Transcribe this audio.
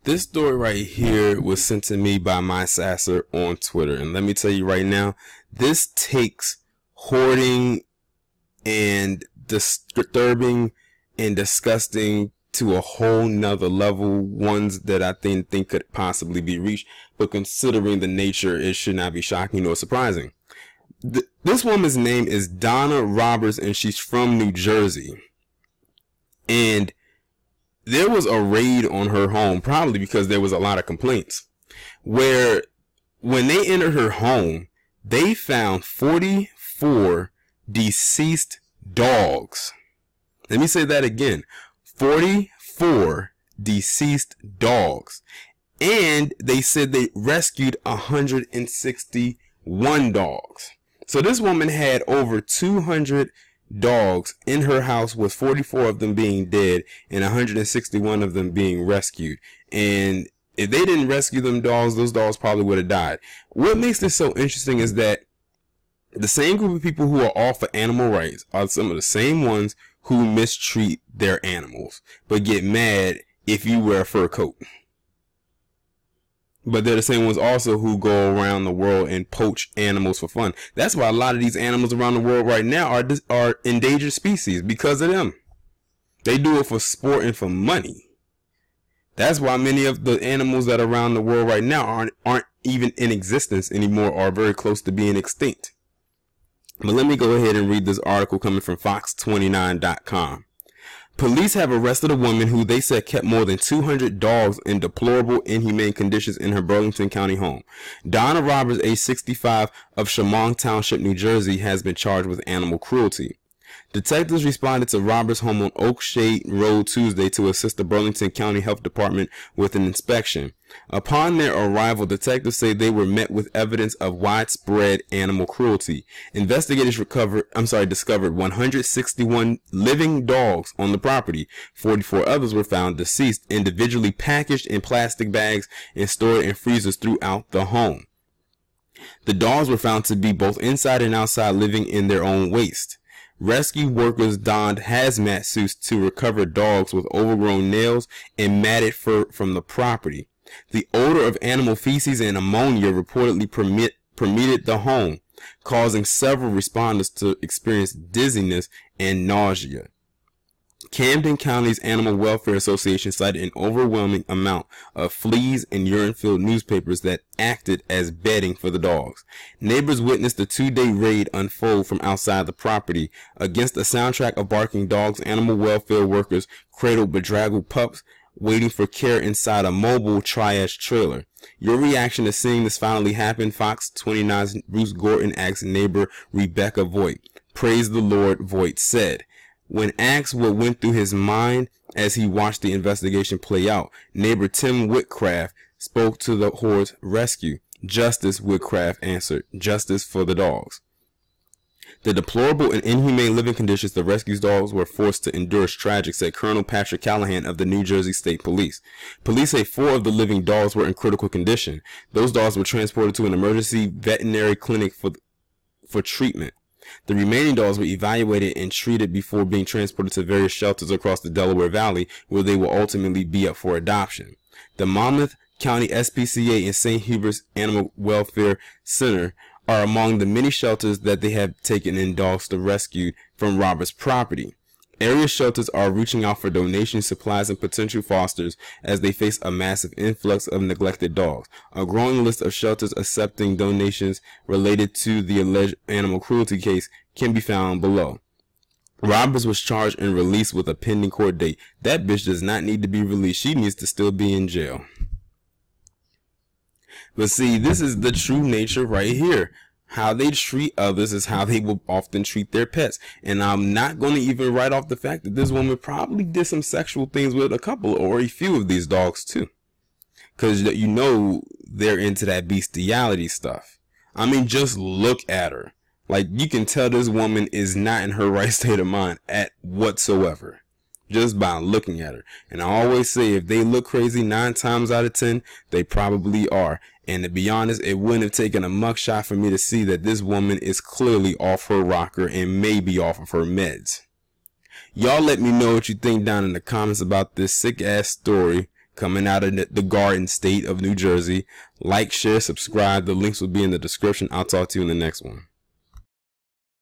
This story right here was sent to me by my sasser on Twitter. And let me tell you right now, this takes hoarding and disturbing and disgusting to a whole nother level, ones that I think could possibly be reached. But considering the nature, it should not be shocking nor surprising. This woman's name is Donna Roberts, and she's from New Jersey. And there was a raid on her home, probably because there was a lot of complaints, where when they entered her home, they found 44 deceased dogs. Let me say that again. 44 deceased dogs. And they said they rescued 161 dogs. So this woman had over 200 dogs in her house, with 44 of them being dead and 161 of them being rescued. And if they didn't rescue them dogs, those dogs probably would have died. What makes this so interesting is that the same group of people who are all for animal rights are some of the same ones who mistreat their animals, but get mad if you wear a fur coat. But they're the same ones also who go around the world and poach animals for fun. That's why a lot of these animals around the world right now are endangered species, because of them. They do it for sport and for money. That's why many of the animals that are around the world right now aren't even in existence anymore, or very close to being extinct. But let me go ahead and read this article coming from Fox29.com. Police have arrested a woman who they said kept more than 200 dogs in deplorable, inhumane conditions in her Burlington County home. Donna Roberts, age 65, of Shamong Township, New Jersey, has been charged with animal cruelty. Detectives responded to Roberts' home on Oakshade Road Tuesday to assist the Burlington County Health Department with an inspection. Upon their arrival, detectives say they were met with evidence of widespread animal cruelty. Investigators discovered 161 living dogs on the property. 44 others were found deceased, individually packaged in plastic bags and stored in freezers throughout the home. The dogs were found to be both inside and outside, living in their own waste. Rescue workers donned hazmat suits to recover dogs with overgrown nails and matted fur from the property. The odor of animal feces and ammonia reportedly permeated the home, causing several responders to experience dizziness and nausea. Camden County's Animal Welfare Association cited an overwhelming amount of fleas and urine-filled newspapers that acted as bedding for the dogs. Neighbors witnessed the two-day raid unfold from outside the property. Against a soundtrack of barking dogs, animal welfare workers cradled bedraggled pups, waiting for care inside a mobile triage trailer. Your reaction to seeing this finally happen? Fox 29's Bruce Gorton asked neighbor Rebecca Voigt. Praise the Lord, Voigt said. When asked what went through his mind as he watched the investigation play out, neighbor Tim Whitcraft spoke to the horde's rescue. Justice, Whitcraft answered. Justice for the dogs. The deplorable and inhumane living conditions the rescue dogs were forced to endure is tragic, said Colonel Patrick Callahan of the New Jersey State Police. Police say 4 of the living dogs were in critical condition. Those dogs were transported to an emergency veterinary clinic for treatment. The remaining dogs were evaluated and treated before being transported to various shelters across the Delaware Valley, where they will ultimately be up for adoption. The Monmouth County SPCA and St. Hubert's Animal Welfare Center are among the many shelters that they have taken in dogs to rescue from Roberts' property. Area shelters are reaching out for donations, supplies, and potential fosters as they face a massive influx of neglected dogs. A growing list of shelters accepting donations related to the alleged animal cruelty case can be found below. Roberts was charged and released with a pending court date. That bitch does not need to be released. She needs to still be in jail. But see, this is the true nature right here. How they treat others is how they will often treat their pets. And I'm not going to even write off the fact that this woman probably did some sexual things with a couple or a few of these dogs too. Because you know they're into that bestiality stuff. I mean, just look at her. Like, you can tell this woman is not in her right state of mind at whatsoever, just by looking at her. And I always say, if they look crazy 9 times out of 10, they probably are. And to be honest, it wouldn't have taken a mugshot for me to see that this woman is clearly off her rocker and maybe off of her meds. Y'all let me know what you think down in the comments about this sick ass story coming out of the Garden State of New Jersey. Like, share, subscribe. The links will be in the description. I'll talk to you in the next one.